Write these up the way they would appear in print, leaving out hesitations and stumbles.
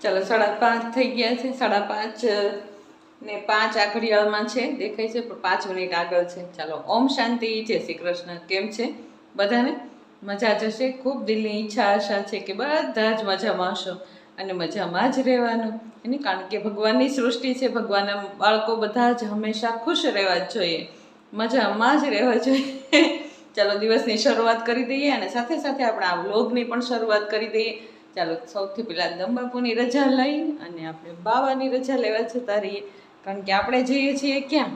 ચાલો 5:30 થઈ ગયા છે. 5:30 ને 5 આ ઘડિયાળમાં છે, દેખાય છે પણ 5 મિનિટ આગળ છે. ચાલો, ઓમ શાંતિ. જય શ્રી કૃષ્ણ. કેમ છે બધાને? મજા જશે. ખૂબ દિલની ઈચ્છા આશા છે કે બધા જ મજામાં હશો અને મજામાં જ રહેવાનું એને, કારણ કે ભગવાનની સૃષ્ટિ છે. ભગવાનના બાળકો બધા જ હંમેશા ખુશ રહેવા જ જોઈએ, મજામાં જ રહેવા જોઈએ. ચાલો, દિવસની શરૂઆત કરી દઈએ અને સાથે સાથે આપણે આ વ્લોગની પણ શરૂઆત કરી દઈએ. ચાલો, સૌથી પહેલાં દમબાપુની રજા લઈ અને આપણે બાવાની રજા લેવા જતા રહીએ, કારણ કે આપણે જઈએ છીએ ક્યાં?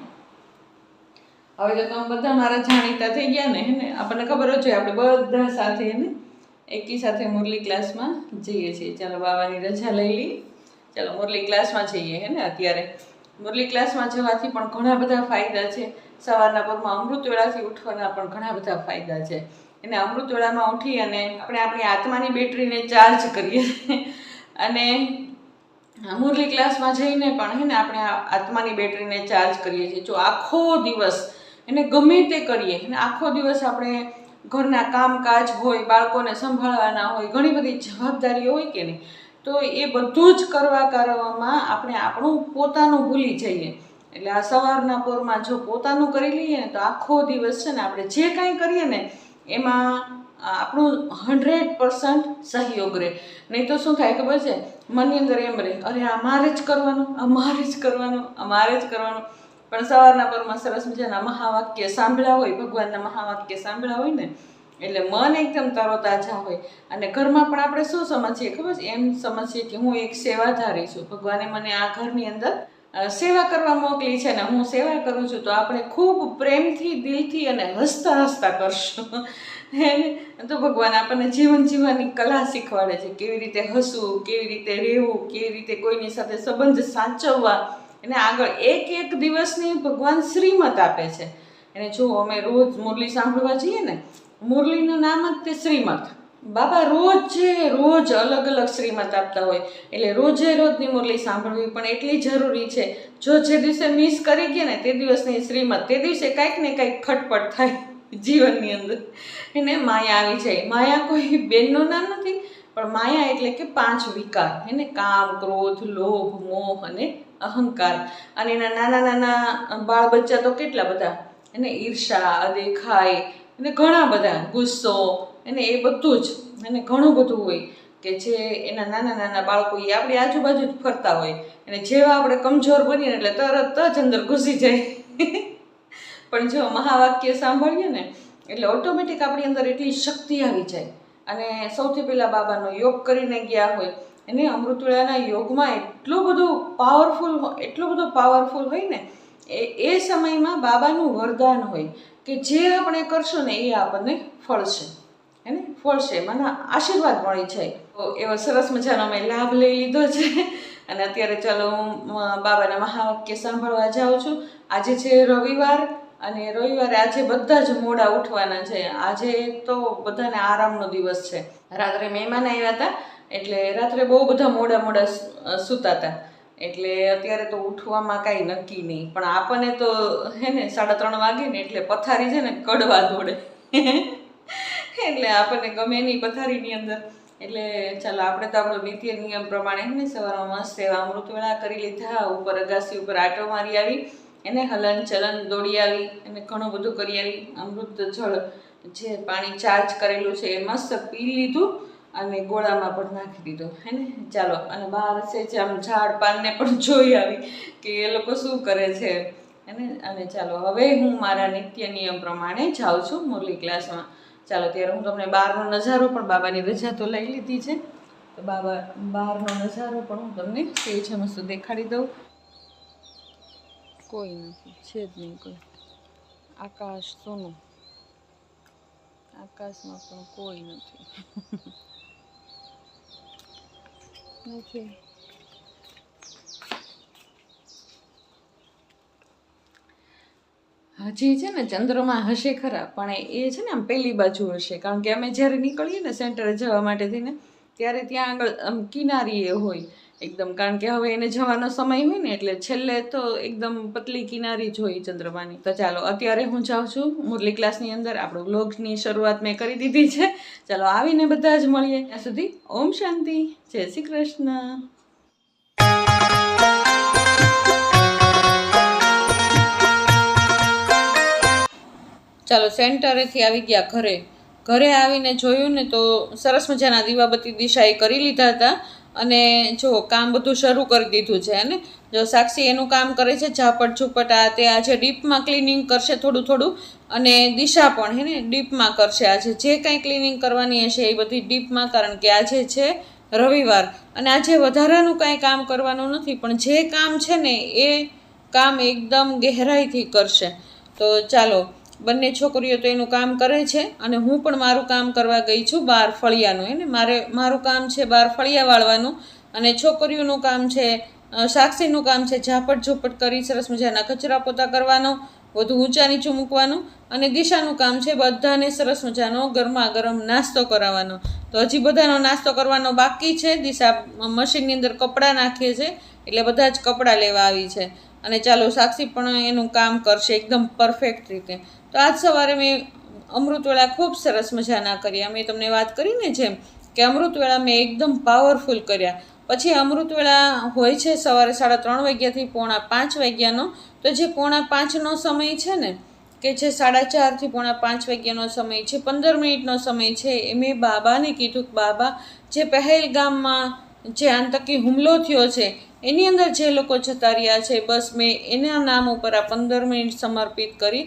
હવે તો તમે બધા મારા જાણીતા થઈ ગયા ને, હે ને? આપણને ખબર જ છે આપણે બધા સાથે ને એકી સાથે મુરલી ક્લાસમાં જઈએ છીએ. ચાલો, બાવાની રજા લઈ લઈએ. ચાલો, મુરલી ક્લાસમાં જઈએ, હે ને? અત્યારે મુરલી ક્લાસમાં જવાથી પણ ઘણા બધા ફાયદા છે. સવારના પરમાં અમૃત વેળાથી ઉઠવાના પણ ઘણા બધા ફાયદા છે. એને અમૃત વેળામાં ઉઠી અને આપણે આપણી આત્માની બેટરીને ચાર્જ કરીએ અને મુરલી ક્લાસમાં જઈને પણ હે ને આપણે આત્માની બેટરીને ચાર્જ કરીએ છીએ. જો આખો દિવસ એને ગમે તે કરીએ અને આખો દિવસ આપણે ઘરના કામકાજ હોય, બાળકોને સંભાળવાના હોય, ઘણી બધી જવાબદારીઓ હોય કે નહીં, તો એ બધું જ કરવામાં આપણે આપણું પોતાનું ભૂલી જઈએ. એટલે આ સવારના પોરમાં જો પોતાનું કરી લઈએ ને તો આખો દિવસ છે ને આપણે જે કાંઈ કરીએ ને એમાં આપણું 100% સહયોગ રહે. નહીં તો શું થાય ખબર છે? મનની અંદર એમ રહે, અરે આ મારે જ કરવાનું, આ મારે જ કરવાનું, આ મારે જ કરવાનું. પણ સવારના પરમાં સરસ મજાના મહાવાક્ય સાંભળ્યા હોય, ભગવાનના મહાવાક્ય સાંભળ્યા હોય ને એટલે મન એકદમ તરોતાજા હોય. અને ઘરમાં પણ આપણે શું સમજીએ ખબર છે? એમ સમજીએ કે હું એક સેવાધારી છું, ભગવાને મને આ ઘરની અંદર સેવા કરવા મોકલી છે ને હું સેવા કરું છું, તો આપણે ખૂબ પ્રેમથી, દિલથી અને હસતા હસતા કરશું. તો ભગવાન આપણને જીવન જીવવાની કલા શીખવાડે છે, કેવી રીતે હસવું, કેવી રીતે રહેવું, કેવી રીતે કોઈની સાથે સંબંધ સાચવવા. એને આગળ એક દિવસની ભગવાન શ્રીમત આપે છે. એને જો અમે રોજ મુરલી સાંભળવા જઈએ ને, મુરલીનું નામ જ તે શ્રીમત. બાબા રોજ અલગ અલગ શ્રીમત આપતા હોય, એટલે રોજની મુરલી સાંભળવી પણ એટલી જરૂરી છે. જો જે દિવસે મિસ કરી ગયા ને તે દિવસની શ્રીમત, તે દિવસે કાંઈક ને કાંઈક ખટપટ થાય જીવનની અંદર. એને માયા આવી જાય. માયા કોઈ બેનનું નામ નથી, પણ માયા એટલે કે 5 વિકાર. એને કામ, ક્રોધ, લોભ, મોહ અને અહંકાર. અને એના નાના નાના બાળ બચ્ચા તો કેટલા બધા, એને ઈર્ષા, અદેખાઈ અને ઘણા બધા, ગુસ્સો, એને એ બધું જ એને ઘણું બધું હોય કે જે એના નાના નાના બાળકો એ આપણી આજુબાજુ જ ફરતા હોય. અને જેવા આપણે કમજોર બનીએ એટલે તરત જ અંદર ઘૂસી જાય. પણ જો મહાવાક્ય સાંભળીએ ને એટલે ઓટોમેટિક આપણી અંદર એટલી શક્તિ આવી જાય. અને સૌથી પહેલાં બાબાનો યોગ કરીને ગયા હોય, એને અમૃતવેળાના યોગમાં એટલો બધો પાવરફુલ હોય ને એ સમયમાં બાબાનું વરદાન હોય કે જે આપણે કરશું ને એ આપણને ફળશે. એને ફળશે, મને આશીર્વાદ મળી જાય. તો એવો સરસ મજાનો મેં લાભ લઈ લીધો છે. અને અત્યારે ચાલો હું બાબાના મહાવાક્ય સાંભળવા જાઉં છું. આજે છે રવિવાર, અને રવિવારે આજે બધા જ મોડા ઉઠવાના છે. આજે તો બધાને આરામનો દિવસ છે. રાત્રે મહેમાન આવ્યા હતા એટલે રાત્રે બહુ બધા મોડા સૂતા હતા. એટલે અત્યારે તો ઉઠવામાં કાંઈ નક્કી નહીં, પણ આપણને તો હે ને 3:30 વાગે ને એટલે પથારી છે ને કડવા દોડે. એટલે આપણને ગમે નહીં પથારીની અંદર. એટલે ચાલો, આપણે તો આપણો નિત્ય નિયમ પ્રમાણે ને સવારમાં મસ્ત એવા અમૃત વેળા કરી લીધા. ઉપર અગાસી ઉપર આટો મારી આવી, એને હલન ચલન દોડી આવી અને ઘણું બધું કરી આવી. અમૃત જળ જે પાણી ચાર્જ કરેલું છે એ મસ્ત પી લીધું અને ગોળામાં પણ નાખી દીધો, હે ને? ચાલો, અને બહાર છે જે આમ ઝાડ પાનને પણ જોઈ આવી કે એ લોકો શું કરે છે. અને ચાલો, હવે હું મારા નિત્ય નિયમ પ્રમાણે જાઉં છું મુરલી ક્લાસમાં. ચાલો, ત્યારે હું તમને બહારનો નજારો પણ, બાબાની રજા તો લઈ લીધી છે તો બહારનો નજારો પણ હું તમને સેજ મસ્ત દેખાડી દઉં. કોઈ નથી, છે જ નહીં કોઈ. આકાશ સોનું, આકાશમાં પણ કોઈ નથી. હજી છે ને ચંદ્રમાં હશે ખરા, પણ એ છે ને આમ પેલી બાજુ હશે, કારણ કે અમે જ્યારે નીકળીએ ને સેન્ટરે જવા માટે થઈને ત્યારે ત્યાં આગળ આમ કિનારી એ હોય એકદમ, કારણ કે હવે એને જવાનો સમય હોય ને એટલે છેલ્લે તો એકદમ પતલી કિનારી જ હોય ચંદ્રમાની. તો ચાલો, અત્યારે હું જાઉં છું મુરલી ક્લાસની અંદર. આપણો વ્લોગની શરૂઆત મેં કરી દીધી છે. ચાલો, આવીને બધા જ મળીએ. ત્યાં સુધી ઓમ શાંતિ, જય શ્રી કૃષ્ણ. ચાલો સેન્ટરેથી આવી ગયા ઘરે આવીને જોયું ને તો સરસ મજાના દીવાબત્તી દિશાએ કરી લીધા હતા અને જો કામ બધું શરૂ કરી દીધું છે. અને જો સાક્ષી એનું કામ કરે છે, ઝાપટ ઝૂપટ આ તે. આજે ડીપમાં ક્લિનિંગ કરશે થોડું અને દિશા પણ હે ને ડીપમાં કરશે. આજે જે કાંઈ ક્લિનિંગ કરવાની હશે એ બધી ડીપમાં, કારણ કે આજે છે રવિવાર અને આજે વધારાનું કાંઈ કામ કરવાનું નથી, પણ જે કામ છે ને એ કામ એકદમ ગહેરાઈથી કરશે. તો ચાલો, બંને છોકરીઓ તો એનું કામ કરે છે અને હું પણ મારું કામ કરવા ગઈ છું બહાર ફળિયાનું. એને મારું કામ છે બહાર ફળિયા વાળવાનું અને છોકરીઓનું કામ છે, સાક્ષીનું કામ છે ઝાપટ ઝૂપટ કરી સરસ મજાના કચરા પોતા કરવાનો, બધું ઊંચા નીચું મૂકવાનું. અને દિશાનું કામ છે બધાને સરસ મજાનો ગરમા ગરમ નાસ્તો કરાવવાનો. તો હજી બધાનો નાસ્તો કરવાનો બાકી છે. દિશા મશીનની અંદર કપડાં નાખે છે એટલે બધા જ કપડાં લેવા આવી છે. અને ચાલો, સાક્ષી પણ એનું કામ કરશે એકદમ પરફેક્ટ રીતે. તો આજ સવારે મેં અમૃતવેળા ખૂબ સરસ મજાના કર્યા. મેં તમને વાત કરીને જેમ કે અમૃતવેળા મેં એકદમ પાવરફુલ કર્યા. પછી અમૃતવેળા હોય છે સવારે 3:30 વાગ્યાથી 4:45 વાગ્યાનો. તો જે 4:45નો સમય છે ને, કે જે 4:30થી 4:45 વાગ્યાનો સમય છે, 15 મિનિટનો સમય છે, એ મેં બાબાને કીધું કે બાબા, જે પહેલગામમાં જે આતંકી હુમલો થયો છે એની અંદર જે લોકો જતા રહ્યા છે, બસ મેં એના નામ ઉપર આ 15 મિનિટ સમર્પિત કરી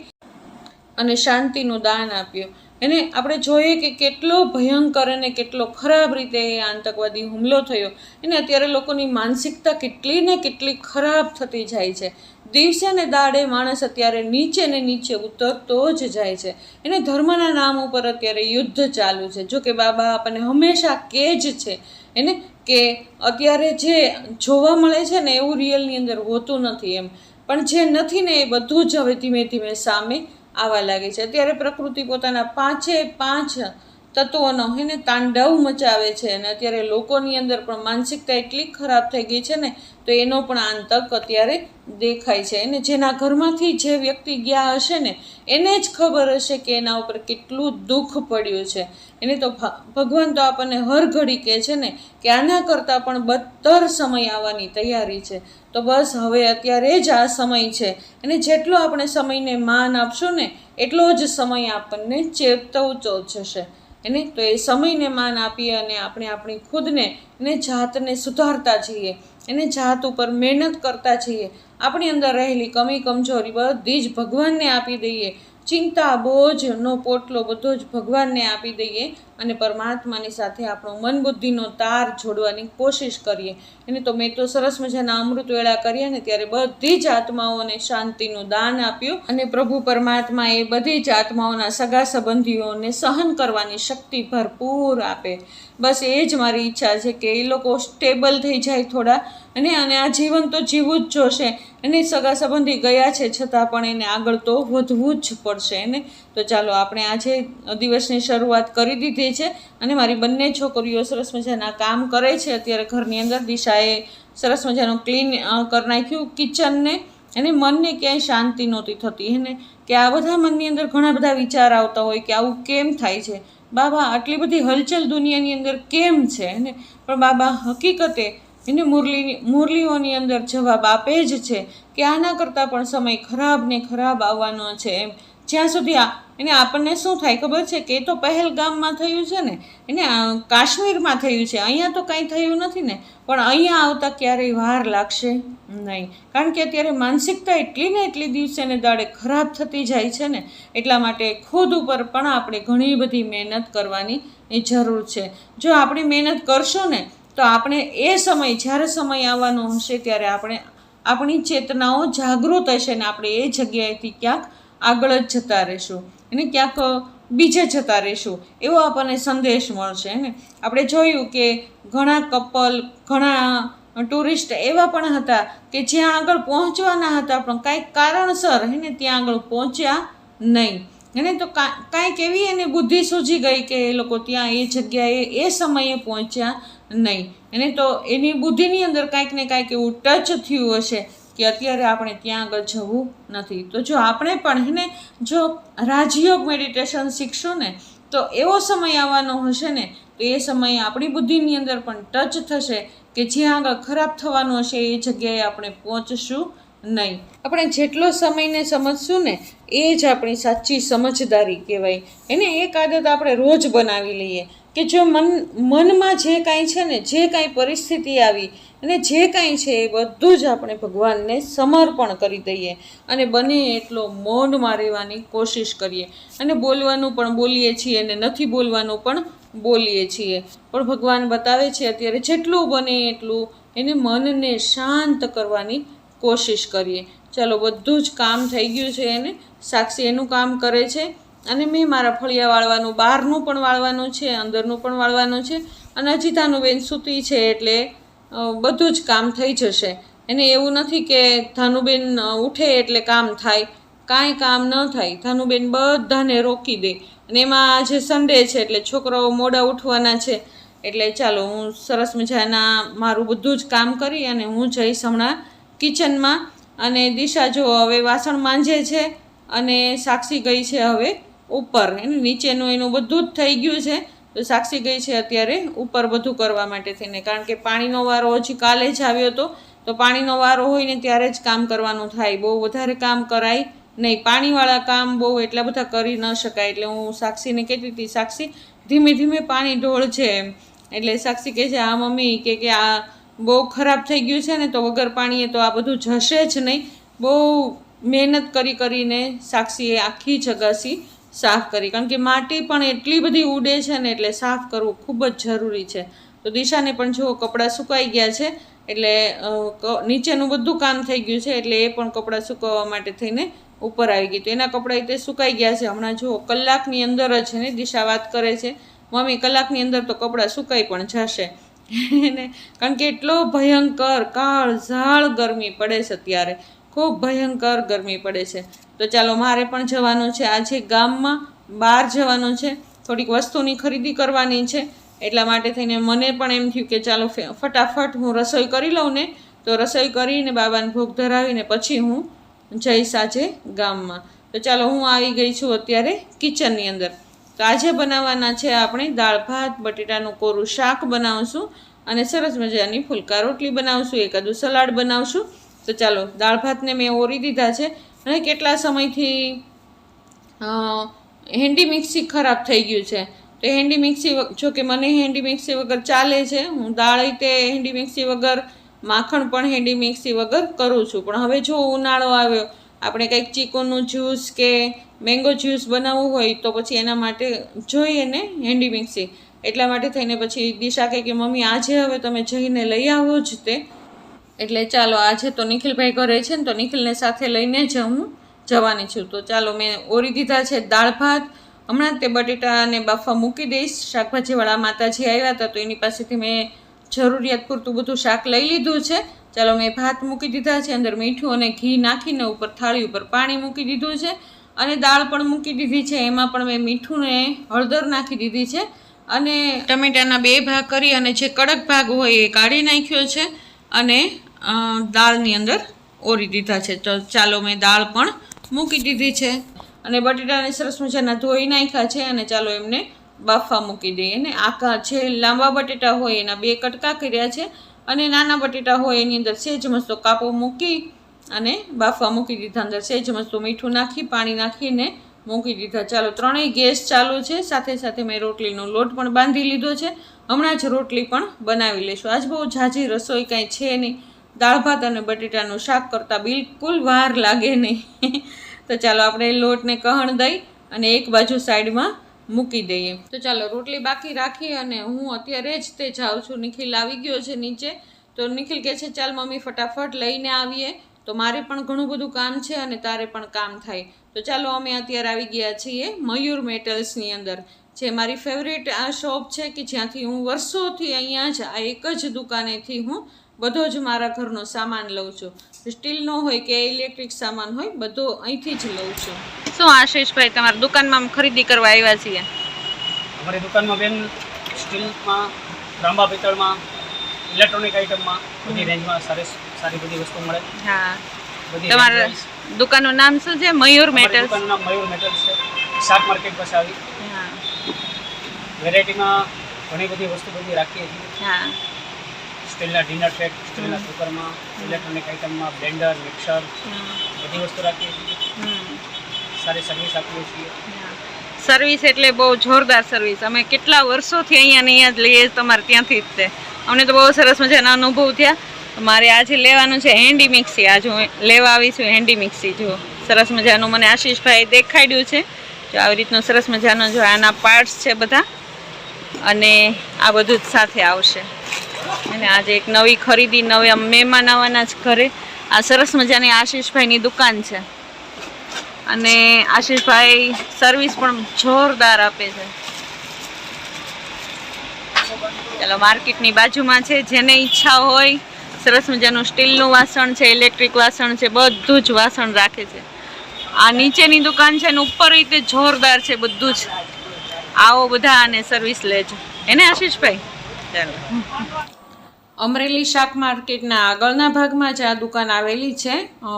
અને શાંતિનું દાન આપ્યું. એને આપણે જોઈએ કે કેટલો ભયંકર અને કેટલો ખરાબ રીતે એ આતંકવાદી હુમલો થયો. એને અત્યારે લોકોની માનસિકતા કેટલી ને કેટલી ખરાબ થતી જાય છે. દિવસે ને દાડે માણસ અત્યારે નીચે ને નીચે ઉતરતો જ જાય છે. એને ધર્મના નામ ઉપર અત્યારે યુદ્ધ ચાલુ છે. જો કે બાબા આપણને હંમેશા કહે જ છે એને કે અત્યારે જે જોવા મળે છે ને એવું રિયલની અંદર હોતું નથી એમ, પણ જે નથી ને એ બધું જ હવે ધીમે ધીમે સામે આવવા લાગે છે. અત્યારે પ્રકૃતિ પોતાના 5 તત્વોનો એને તાંડવ મચાવે છે અને અત્યારે લોકોની અંદર પણ માનસિકતા એટલી ખરાબ થઈ ગઈ છે ને, તો એનો પણ આતંક અત્યારે દેખાય છે. અને જેના ઘરમાંથી જે વ્યક્તિ ગયા હશે ને એને જ ખબર હશે કે એના ઉપર કેટલું દુઃખ પડ્યું છે. એને તો ભગવાન તો આપણને હર ઘડી કહે છે ને કે આના કરતાં પણ બદતર સમય આવવાની તૈયારી છે. તો બસ હવે અત્યારે જ આ સમય છે. અને જેટલો આપણે સમયને માન આપશું ને એટલો જ સમય આપણને ચેતવતો જશે. એને તો એ સમયને માન આપીએ અને આપણે આપણી ખુદને એને જાતને સુધારતા જઈએ, એને જાત ઉપર મહેનત કરતા જઈએ. આપણી અંદર રહેલી કમી કમજોરી બધી જ ભગવાનને આપી દઈએ. ચિંતા બોજનો પોટલો બધો જ ભગવાનને આપી દઈએ અને પરમાત્માની સાથે આપણો મન બુદ્ધિનો તાર જોડવાની કોશિશ કરીએ. એને તો મેં તો સરસ મજાના અમૃતવેળા કર્યા ને ત્યારે બધી જ આત્માઓને શાંતિનું દાન આપ્યું અને પ્રભુ પરમાત્મા એ બધી જ આત્માઓના સગા સંબંધીઓને સહન કરવાની શક્તિ ભરપૂર આપે. બસ એ જ મારી ઈચ્છા છે કે એ લોકો સ્ટેબલ થઈ જાય થોડા અને આ જીવન તો જીવવું જ જોશે. એને સગા સંબંધી ગયા છે છતાં પણ એને આગળ તો વધવું જ પડશે. એને તો ચાલો, આપણે આજે દિવસની શરૂઆત કરી દીધી છે અને મારી બંને છોકરીઓ સરસ મજાના કામ કરે છે. અત્યારે ઘરની અંદર દિશાએ સરસ મજાનું ક્લીન કરી નાખ્યું કિચનને. એને મનને ક્યાંય શાંતિ નહોતી થતી એને કે આ બધા મનની અંદર ઘણા બધા વિચાર આવતા હોય કે આવું કેમ થાય છે બાબા, આટલી બધી હલચલ દુનિયાની અંદર કેમ છે એને. પણ બાબા હકીકતે એને મુરલીઓની અંદર જવાબ આપે જ છે કે આના કરતાં પણ સમય ખરાબ ને ખરાબ આવવાનો છે એમ. જ્યાં સુધી એને આપણને શું થાય ખબર છે કે એ તો પહેલગામમાં થયું છે ને, એને કાશ્મીરમાં થયું છે, અહીંયા તો કાંઈ થયું નથી ને, પણ અહીંયા આવતા ક્યારેય વાર લાગશે નહીં. કારણ કે અત્યારે માનસિકતા એટલી ને એટલી દિવસે ને દાડે ખરાબ થતી જાય છે ને, એટલા માટે ખુદ ઉપર પણ આપણે ઘણી બધી મહેનત કરવાની જરૂર છે. જો આપણે મહેનત કરશું ને તો આપણે એ સમય, જ્યારે સમય આવવાનો હશે ત્યારે આપણી ચેતનાઓ જાગૃત હશે ને આપણે એ જગ્યાએથી ક્યાંક આગળ જ જતા રહીશું અને ક્યાંક બીજે જતા રહીશું એવો આપણને સંદેશ મળશે ને. આપણે જોયું કે ઘણા કપલ, ઘણા ટુરિસ્ટ એવા પણ હતા કે જ્યાં આગળ પહોંચવાના હતા પણ કાંઈક કારણસર એને ત્યાં આગળ પહોંચ્યા નહીં. એને તો કાંઈક એવી એને બુદ્ધિ સૂજી ગઈ કે એ લોકો ત્યાં એ જગ્યાએ એ સમયે પહોંચ્યા નહીં. એને તો એની બુદ્ધિની અંદર કાંઈક ને કાંઈક એવું ટચ થયું હશે કે અત્યારે આપણે ત્યાં આગળ જવું નથી. તો જો આપણે પણ એને જો રાજયોગ મેડિટેશન શીખશું ને તો એવો સમય આવવાનો હશે ને તો એ સમયે આપણી બુદ્ધિની અંદર પણ ટચ થશે કે જ્યાં આગળ ખરાબ થવાનું હશે એ જગ્યાએ આપણે પહોંચશું નહીં. આપણે જેટલો સમયને સમજશું ને એ જ આપણી સાચી સમજદારી કહેવાય. એને એક આદત આપણે રોજ બનાવી લઈએ કે જો મનમાં જે કાંઈ છે ને, જે કાંઈ પરિસ્થિતિ આવી અને જે કાંઈ છે એ બધું જ આપણે ભગવાનને સમર્પણ કરી દઈએ અને બને એટલો મૌનમાં રહેવાની કોશિશ કરીએ. અને બોલવાનું પણ બોલીએ છીએ અને નથી બોલવાનું પણ બોલીએ છીએ. પણ ભગવાન બતાવે છે અત્યારે જેટલું બને એટલું એને મનને શાંત કરવાની કોશિશ કરીએ. ચાલો, બધું જ કામ થઈ ગયું છે. એને સાક્ષી એનું કામ કરે છે અને મેં મારા ફળિયા વાળવાનું, બહારનું પણ વાળવાનું છે, અંદરનું પણ વાળવાનું છે. અને હજી ધાનુબેન સૂતી છે એટલે બધું જ કામ થઈ જશે. એને એવું નથી કે ધાનુબેન ઉઠે એટલે કામ થાય, કાંઈ કામ ન થાય. ધાનુબેન બધાને રોકી દે. અને એમાં આજે સન્ડે છે એટલે છોકરાઓ મોડા ઉઠવાના છે. એટલે ચાલો, હું સરસ મજાના મારું બધું જ કામ કરી અને હું જઈશ હમણાં કિચનમાં. અને દિશા જો હવે વાસણ માંજે છે અને સાક્ષી ગઈ છે હવે ઉપર. એને નીચેનું એનું બધું જ થઈ ગયું છે તો સાક્ષી ગઈ છે અત્યારે ઉપર બધું કરવા માટે થઈને. કારણ કે પાણીનો વારો હજી કાલે જ આવ્યો હતો તો પાણીનો વારો હોય ને ત્યારે જ કામ કરવાનું થાય. બહુ વધારે કામ કરાય નહીં. પાણીવાળા કામ બહુ એટલા બધા કરી ન શકાય. એટલે હું સાક્ષીને કહેતી હતી, સાક્ષી ધીમે ધીમે પાણી ઢોળજે એમ. એટલે સાક્ષી કહે છે, હા મમ્મી, કે આ બહુ ખરાબ થઈ ગયું છે ને તો વગર પાણીએ તો આ બધું જશે જ નહીં. બહુ મહેનત કરીને સાક્ષીએ આખી ચગાસી સાફ કરી. કારણ કે માટી પણ એટલી બધી ઉડે છે ને એટલે સાફ કરવું ખૂબ જ જરૂરી છે. તો દિશાને પણ જો કપડાં સુકાઈ ગયા છે એટલે નીચેનું બધું કામ થઈ ગયું છે એટલે એ પણ કપડાં સુકવવા માટે થઈને ઉપર આવી ગઈ. તો એના કપડાં તે સુકાઈ ગયા છે. હમણાં જુઓ કલાકની અંદર જ છે ને દિશા વાત કરે છે, મમ્મી કલાકની અંદર તો કપડાં સુકાઈ પણ જશે. કારણ કે એટલો ભયંકર કાળઝાળ ગરમી પડે છે અત્યારે, ખૂબ ભયંકર ગરમી પડે છે. તો ચાલો, મારે પણ જવાનું છે આજે ગામમાં, બહાર જવાનું છે, થોડીક વસ્તુની ખરીદી કરવાની છે. એટલા માટે થઈને મને પણ એમ થયું કે ચાલો ફટાફટ હું રસોઈ કરી લઉં ને. તો રસોઈ કરીને બાબાને ભોગ ધરાવીને પછી હું જઈશ આજે ગામમાં. તો ચાલો, હું આવી ગઈ છું અત્યારે કિચનની અંદર. તો આજે બનાવવાના છે આપણે દાળ ભાત, બટેટાનું કોરું શાક બનાવશું અને સરસ મજાની ફુલકા રોટલી બનાવશું, એકાદું સલાડ બનાવશું. તો ચાલો, દાળ ભાતને મેં ઓરી દીધા છે. અને કેટલા સમયથી હેન્ડી મિક્સી ખરાબ થઈ ગયું છે તો હેન્ડી મિક્સી, જો કે મને હેન્ડી મિક્સી વગર ચાલે છે. હું દાળ તે હેન્ડી મિક્સી વગર, માખણ પણ હેન્ડી મિક્સી વગર કરું છું. પણ હવે જો ઉનાળો આવ્યો, આપણે કંઈક ચીકુનું જ્યુસ કે મેંગો જ્યુસ બનાવવું હોય તો પછી એના માટે જોઈએ ને હેન્ડી મિક્સી. એટલા માટે થઈને પછી દિશા કહે કે મમ્મી આજે હવે તમે જઈને લઈ આવો જ તે. એટલે ચાલો, આજે તો નિખિલભાઈ ઘરે છે ને તો નિખિલને સાથે લઈને જ હું જવાની છું. તો ચાલો, મેં ઓરી દીધા છે દાળ ભાત. હમણાં તે બટેટાને બાફવા મૂકી દઈશ. શાકભાજીવાળા માતાજી આવ્યા હતા તો એની પાસેથી મેં જરૂરિયાત પૂરતું બધું શાક લઈ લીધું છે. ચાલો, મેં ભાત મૂકી દીધા છે, અંદર મીઠું અને ઘી નાખીને ઉપર થાળી ઉપર પાણી મૂકી દીધું છે અને દાળ પણ મૂકી દીધી છે. એમાં પણ મેં મીઠું ને હળદર નાખી દીધી છે અને ટમેટાના 2 ભાગ કરી અને જે કડક ભાગ હોય એ કાઢી નાખ્યો છે અને દાળની અંદર ઓરી દીધા છે. તો ચાલો, મેં દાળ પણ મૂકી દીધી છે અને બટેટાને સરસ મજાના ધોઈ નાખ્યા છે અને ચાલો એમને બાફવા મૂકી દઈએ. અને આખા જે લાંબા બટેટા હોય એના 2 કટકા કર્યા છે અને નાના બટેટા હોય એની અંદર સહેજ મસ્તો કાપો મૂકી અને બાફવા મૂકી દીધા. અંદર સહેજ મસ્તો મીઠું નાખી પાણી નાખીને મૂકી દીધા. ચાલો, ત્રણેય ગેસ ચાલુ છે. સાથે સાથે મેં રોટલીનો લોટ પણ બાંધી લીધો છે. હમણાં જ રોટલી પણ બનાવી લઈશું. આજ બહુ ઝાઝી રસોઈ કાંઈ છે નહીં. દાળ ભાત અને બટેટાનું શાક કરતાં બિલકુલ વાર લાગે નહીં. તો ચાલો, આપણે લોટને કહણ દઈ અને એક બાજુ સાઈડમાં મૂકી દઈએ. તો ચાલો, રોટલી બાકી રાખી અને હું અત્યારે જ તે જાઉં છું. નિખિલ આવી ગયો છે નીચે. તો નિખિલ કહે છે ચાલ મમ્મી ફટાફટ લઈને આવીએ. તો મારે પણ ઘણું બધું કામ છે અને તારે પણ કામ થાય. તો ચાલો, અમે અત્યારે આવી ગયા છીએ મયુર મેટલ્સની અંદર, જે મારી ફેવરેટ આ શોપ છે કે જ્યાંથી હું વર્ષોથી અહીંયા જ આ એક જ દુકાનેથી હું બધો જ મારા ઘરનો સામાન લઉં છું. સ્ટીલનો હોય કે ઇલેક્ટ્રિક સામાન હોય, બધો અહીંથી જ લઉં છું. શું આશીષભાઈ, તમારી દુકાનમાં ખરીદી કરવા આવ્યા છીએ? અમારી દુકાનમાં બેન સ્ટીલમાં, તાંબા પિત્તળમાં, ઇલેક્ટ્રોનિક આઇટમમાં બધી રેન્જમાં સારી બધી વસ્તુ મળે. હા, તમારા દુકાનનું નામ શું છે? મયુર મેટલ્સ. દુકાનનું નામ મયુર મેટલ્સ છે. શાક માર્કેટ પાસે આવી. હા, વેરાયટીમાં ઘણી બધી વસ્તુ બધી રાખીએ છીએ. હા, સ્ટીલના ડિનર સેટ, સ્ટીલના કુકરમાં, ઇલેક્ટ્રોનિક આઇટમમાં બ્લેન્ડર, મિક્સર બધી વસ્તુ રાખીએ છીએ. સારી સર્વિસ આપીએ છીએ. સર્વિસ એટલે બહુ જોરદાર સર્વિસ. અમે કેટલા વર્ષોથી અહીંયા ને અહીંયા જ લઈએ તમારે ત્યાંથી જ તે. અમને તો બહુ સરસ મજાના અનુભવ થયા. મારે આજે લેવાનું છે હેન્ડી મિક્સી. આજે હું લેવા આવી છું હેન્ડી મિક્સી. જો સરસ મજાનું મને આશીષભાઈ દેખાડ્યું છે. જો આવી રીતનું સરસ મજાનો જો આના પાર્ટ્સ છે બધા, અને આ બધું જ સાથે આવશે. અને આજે એક નવી ખરીદી, નવી મહેમાન આવવાના જ ઘરે. આ સરસ મજાની આશીષભાઈની દુકાન છે, અને આશીષભાઈ સર્વિસ પણ જોરદાર આપે છે. ચાલો, માર્કેટની બાજુમાં છે. જેને ઈચ્છા હોય સરસ મજાનું સ્ટીલનું વાસણ છે, ઇલેક્ટ્રિક વાસણ છે, બધું જ વાસણ રાખે છે. આ નીચેની દુકાન છે ને ઉપર રીતે જોરદાર છે બધું જ. આવો બધા અને સર્વિસ લેજો એને આશીષભાઈ. ચાલો, અમરેલી શાક માર્કેટના આગળના ભાગમાં જ આ દુકાન આવેલી છે,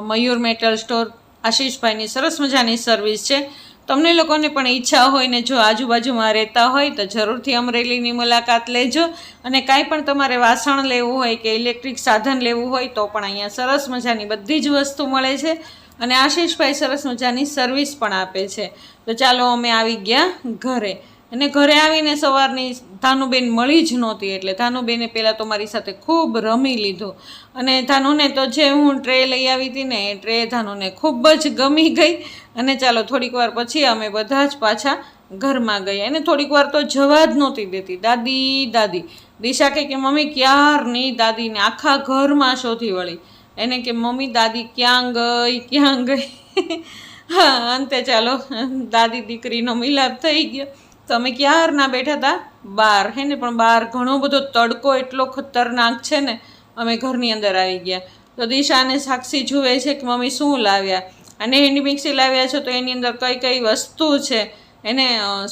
મયુર મેટલ સ્ટોર. આશીષભાઈની સરસ મજાની સર્વિસ છે. તમને લોકોને પણ ઈચ્છા હોય ને જો આજુબાજુમાં રહેતા હોય તો જરૂરથી અમરેલીની મુલાકાત લેજો. અને કાંઈ પણ તમારે વાસણ લેવું હોય કે ઇલેક્ટ્રિક સાધન લેવું હોય તો પણ અહીંયા સરસ મજાની બધી જ વસ્તુ મળે છે. અને આશીષભાઈ સરસ મજાની સર્વિસ પણ આપે છે. તો ચાલો, અમે આવી ગયા ઘરે. અને ઘરે આવીને સવારની ધાનુબેન મળી જ નહોતી, એટલે ધાનુબેને પહેલાં તો મારી સાથે ખૂબ રમી લીધું. અને ધાનુને તો જે હું ટ્રે લઈ આવી હતી ને એ ટ્રે ધાનુને ખૂબ જ ગમી ગઈ. અને ચાલો, થોડીક વાર પછી અમે બધા જ પાછા ઘરમાં ગયા. અને થોડીક વાર તો જવા જ નહોતી દેતી. દાદી દાદી દિશા કે મમ્મી ક્યારની દાદીને આખા ઘરમાં શોધી વળી. એને કે મમ્મી દાદી ક્યાં ગઈ. હા, અંતે ચાલો દાદી દીકરીનો મિલાપ થઈ ગયો. તો અમે ક્યારના બેઠા હતા બહાર, હે ને, પણ બહાર ઘણો બધો તડકો એટલો ખતરનાક છે ને, અમે ઘરની અંદર આવી ગયા. તો દિશાને સાક્ષી જુએ છે કે મમ્મી શું લાવ્યા, અને હેન્ડી મિક્સી લાવ્યા છો તો એની અંદર કઈ કઈ વસ્તુ છે એને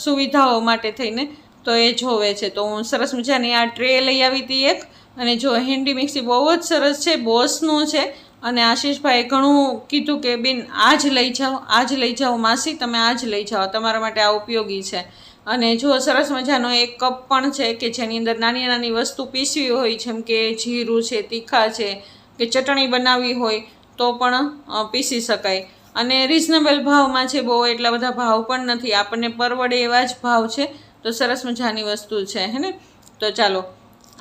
સુવિધાઓ માટે થઈને તો એ જોવે છે. તો હું સરસ મજાની આ ટ્રે લઈ આવી હતી એક. અને જો હેન્ડી મિક્સી બહુ જ સરસ છે, બોસનું છે. અને આશીષભાઈએ ઘણું કીધું કે બેન આ જ લઈ જાઓ, આ જ લઈ જાઓ માસી, તમે આ જ લઈ જાઓ, તમારા માટે આ ઉપયોગી છે. અને જો સરસ મજાનો એક કપ પણ છે કે જેની અંદર નાની નાની વસ્તુ પીસવી હોય, જેમ કે જીરું છે, તીખા છે, કે ચટણી બનાવવી હોય તો પણ પીસી શકાય. અને રિઝનેબલ ભાવમાં છે, બહુ એટલા બધા ભાવ પણ નથી, આપણને પરવડે એવા જ ભાવ છે. તો સરસ મજાની વસ્તુ છે, હે ને. તો ચાલો,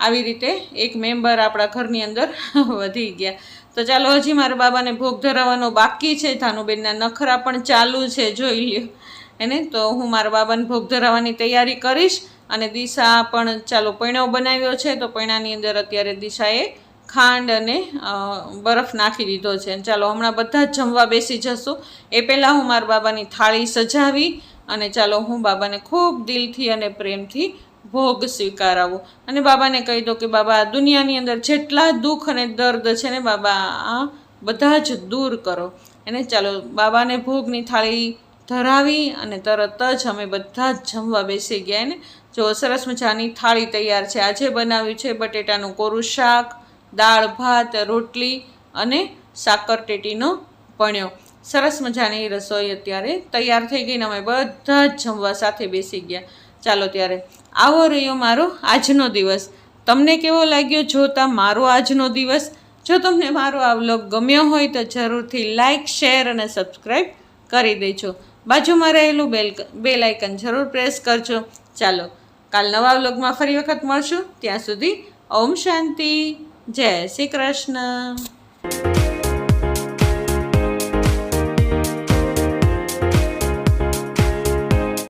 આવી રીતે એક મેમ્બર આપણા ઘરની અંદર વધી ગયા. તો ચાલો, હજી મારા બાબાને ભોગ ધરાવવાનો બાકી છે. ધાનુબેનના નખરા પણ ચાલુ છે, જોઈ લ્યો એને. તો હું મારા બાબાને ભોગ ધરાવવાની તૈયારી કરીશ. અને દિશા પણ ચાલો પૈણો બનાવ્યો છે, તો પૈણાની અંદર અત્યારે દિશાએ ખાંડ અને બરફ નાખી દીધો છે. ચાલો, હમણાં બધા જ જમવા બેસી જશું. એ પહેલાં હું મારા બાબાની થાળી સજાવી અને ચાલો હું બાબાને ખૂબ દિલથી અને પ્રેમથી ભોગ સ્વીકારાવું. અને બાબાને કહી દો કે બાબા, દુનિયાની અંદર જેટલા દુઃખ અને દર્દ છે ને બાબા, આ બધા જ દૂર કરો. એને ચાલો, બાબાને ભોગની થાળી ધરાવી અને તરત જ અમે બધા જ જમવા બેસી ગયા. ને જો સરસ મજાની થાળી તૈયાર છે. આજે બનાવ્યું છે બટેટાનું કોરું શાક, દાળ ભાત, રોટલી અને સાકરટેટીનો પણ્યો. સરસ મજાની રસોઈ અત્યારે તૈયાર થઈ ગઈને અમે બધા જ જમવા સાથે બેસી ગયા. ચાલો, ત્યારે આવો રહ્યો મારો આજનો દિવસ. તમને કેવો લાગ્યો જોતા મારો આજનો દિવસ? જો તમને મારો આ વ્લોગ ગમ્યો હોય તો જરૂરથી લાઈક, શેર અને સબસ્ક્રાઈબ કરી દેજો. બાજુમાં રહેલું બેલ આઇકન જરૂર પ્રેસ કરજો. ચાલો, કાલ નવા વ્લોગમાં ફરી વખત મળશું. ત્યાં સુધી ઓમ શાંતિ, જય શ્રી કૃષ્ણ.